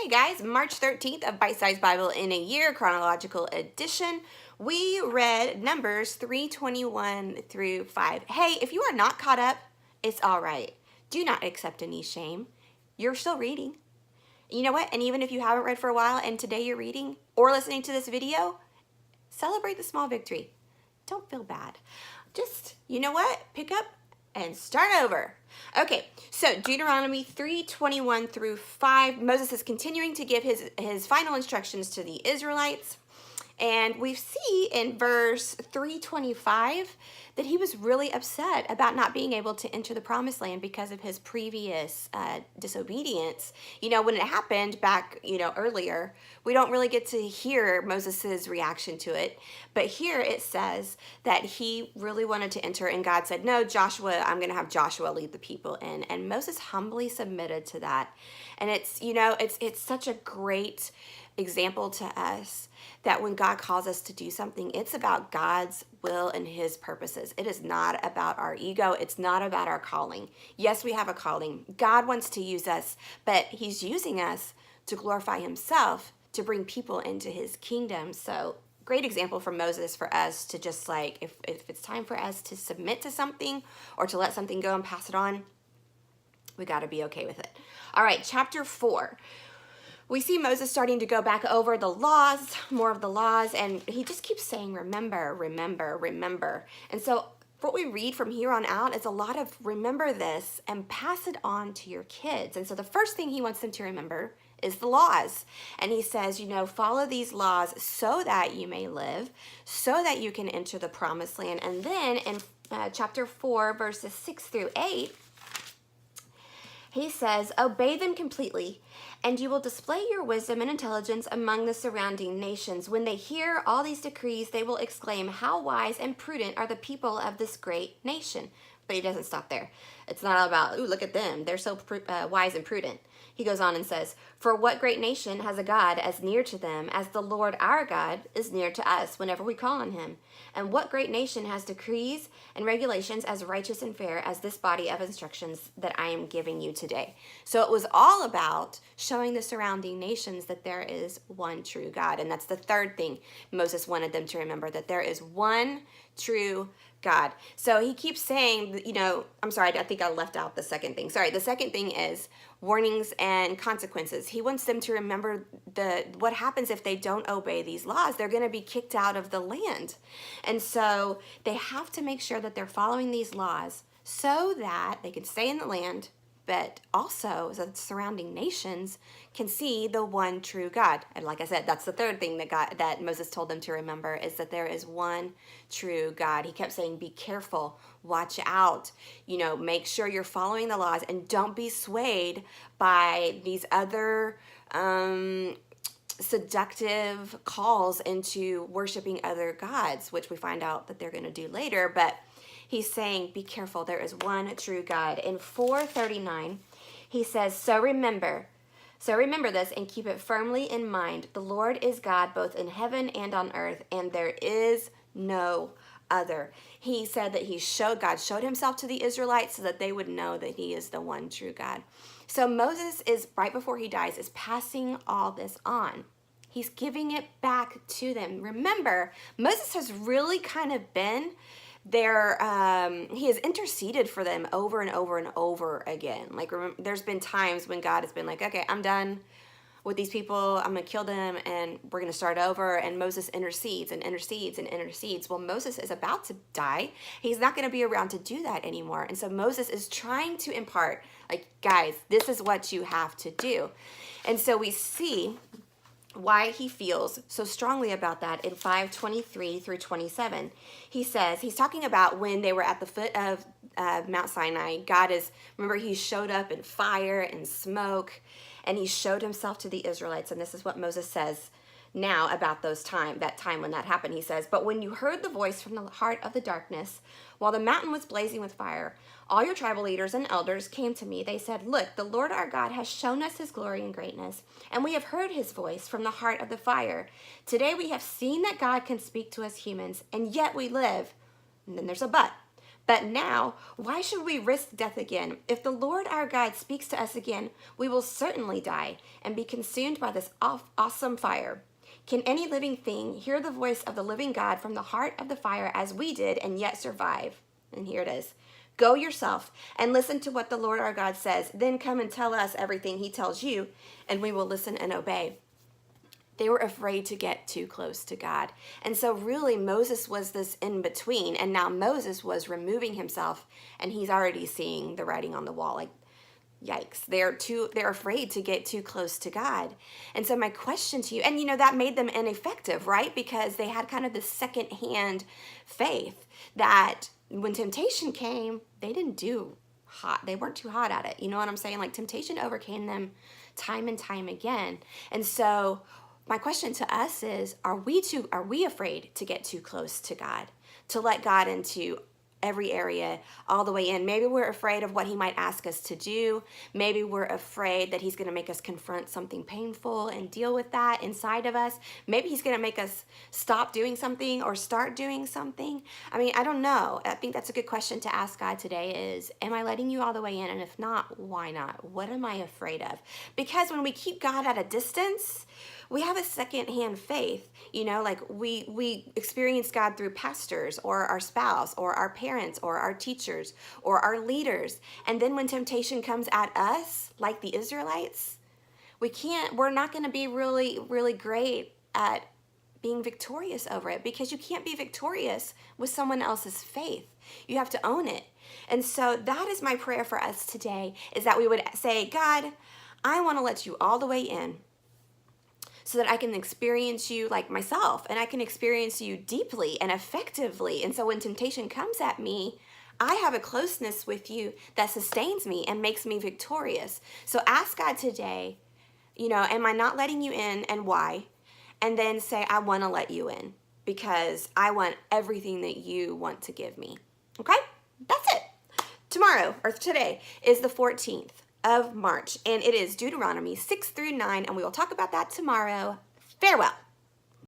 Hey guys, March 13th of Bite Size Bible in a Year chronological edition. We read Numbers 3:21 through 5. Hey, if you are not caught up, it's all right. Do not accept any shame. You're still reading. You know what? And even if you haven't read for a while and today you're reading or listening to this video, celebrate the small victory. Don't feel bad. Just, you know what? Pick up and start over. Okay, so Deuteronomy 3:21 through 5. Moses is continuing to give his final instructions to the Israelites. And we see in verse 325 that he was really upset about not being able to enter the promised land because of his previous disobedience. You know, when it happened back, earlier, we don't really get to hear Moses's reaction to it. But here it says that he really wanted to enter, and God said, no, Joshua, I'm going to have Joshua lead the people in. And Moses humbly submitted to that. And it's such a great example to us that when God calls us to do something, it's about God's will and his purposes. It is not about our ego. It's not about our calling. Yes, we have a calling. God wants to use us, but he's using us to glorify himself, to bring people into his kingdom. So great example from Moses for us to just if it's time for us to submit to something or to let something go and pass it on, we got to be okay with it. All right, chapter 4. We see Moses starting to go back over the laws, more of the laws, and he just keeps saying, remember, remember, remember. And so what we read from here on out is a lot of remember this and pass it on to your kids. And so the first thing he wants them to remember is the laws. And he says, follow these laws so that you may live, so that you can enter the promised land. And then in chapter 4, verses 6 through 8, he says, obey them completely, and you will display your wisdom and intelligence among the surrounding nations. When they hear all these decrees, they will exclaim, how wise and prudent are the people of this great nation. But he doesn't stop there. It's not all about, ooh, look at them. They're so wise and prudent. He goes on and says, for what great nation has a God as near to them as the Lord our God is near to us whenever we call on him? And what great nation has decrees and regulations as righteous and fair as this body of instructions that I am giving you today? So it was all about showing the surrounding nations that there is one true God. And that's the third thing Moses wanted them to remember, that there is one true God. So he keeps saying, I'm sorry, I think I left out the second thing. Sorry, the second thing is warnings and consequences. He wants them to remember what happens if they don't obey these laws. They're going to be kicked out of the land. And so they have to make sure that they're following these laws so that they can stay in the land, but also so the surrounding nations can see the one true God. And like I said, that's the third thing that Moses told them to remember, is that there is one true God. He kept saying, be careful, watch out, make sure you're following the laws, and don't be swayed by these other seductive calls into worshiping other gods, which we find out that they're going to do later. But he's saying, be careful, there is one true God. In 4:39, he says, so remember this and keep it firmly in mind. The Lord is God both in heaven and on earth, and there is no other. He said that God showed himself to the Israelites so that they would know that he is the one true God. So Moses is, right before he dies, is passing all this on. He's giving it back to them. Remember, Moses has really kind of been there. He has interceded for them over and over and over again. There's been times when God has been like, okay, I'm done with these people. I'm going to kill them and we're going to start over. And Moses intercedes and intercedes and intercedes. Well, Moses is about to die. He's not going to be around to do that anymore. And so Moses is trying to impart, guys, this is what you have to do. And so we see why he feels so strongly about that in 5:23 through 27. He says, he's talking about when they were at the foot of Mount Sinai. Remember, he showed up in fire and smoke, and he showed himself to the Israelites. And this is what Moses says now about that time when that happened. He says, but when you heard the voice from the heart of the darkness, while the mountain was blazing with fire, all your tribal leaders and elders came to me. They said, look, the Lord our God has shown us his glory and greatness, and we have heard his voice from the heart of the fire. Today we have seen that God can speak to us humans, and yet we live. And then there's a but. But now, why should we risk death again? If the Lord our God speaks to us again, we will certainly die and be consumed by this awesome fire. Can any living thing hear the voice of the living God from the heart of the fire as we did and yet survive? And here it is. Go yourself and listen to what the Lord our God says. Then come and tell us everything he tells you, and we will listen and obey. They were afraid to get too close to God. And so really Moses was this in between, and now Moses was removing himself, and he's already seeing the writing on the wall. Like, yikes, they're afraid to get too close to God. And so my question to you, and that made them ineffective, right? Because they had kind of this secondhand faith that when temptation came, they didn't do hot. They weren't too hot at it. You know what I'm saying? Like, temptation overcame them time and time again. And so my question to us is, are we afraid to get too close to God, to let God into every area all the way in? Maybe we're afraid of what he might ask us to do. Maybe we're afraid that he's going to make us confront something painful and deal with that inside of us. Maybe he's going to make us stop doing something or start doing something. I mean, I don't know. I think that's a good question to ask God today is, am I letting you all the way in? And if not, why not? What am I afraid of? Because when we keep God at a distance, we have a secondhand faith, like we experience God through pastors or our spouse or our parents or our teachers or our leaders. And then when temptation comes at us, like the Israelites, we're not going to be really, really great at being victorious over it, because you can't be victorious with someone else's faith. You have to own it. And so that is my prayer for us today, is that we would say, God, I want to let you all the way in, so that I can experience you like myself, and I can experience you deeply and effectively. And so when temptation comes at me, I have a closeness with you that sustains me and makes me victorious. So ask God today, am I not letting you in, and why? And then say, I want to let you in because I want everything that you want to give me. Okay? That's it. Tomorrow, or today, is the 14th of March, and it is Deuteronomy 6 through 9, and we will talk about that tomorrow. Farewell.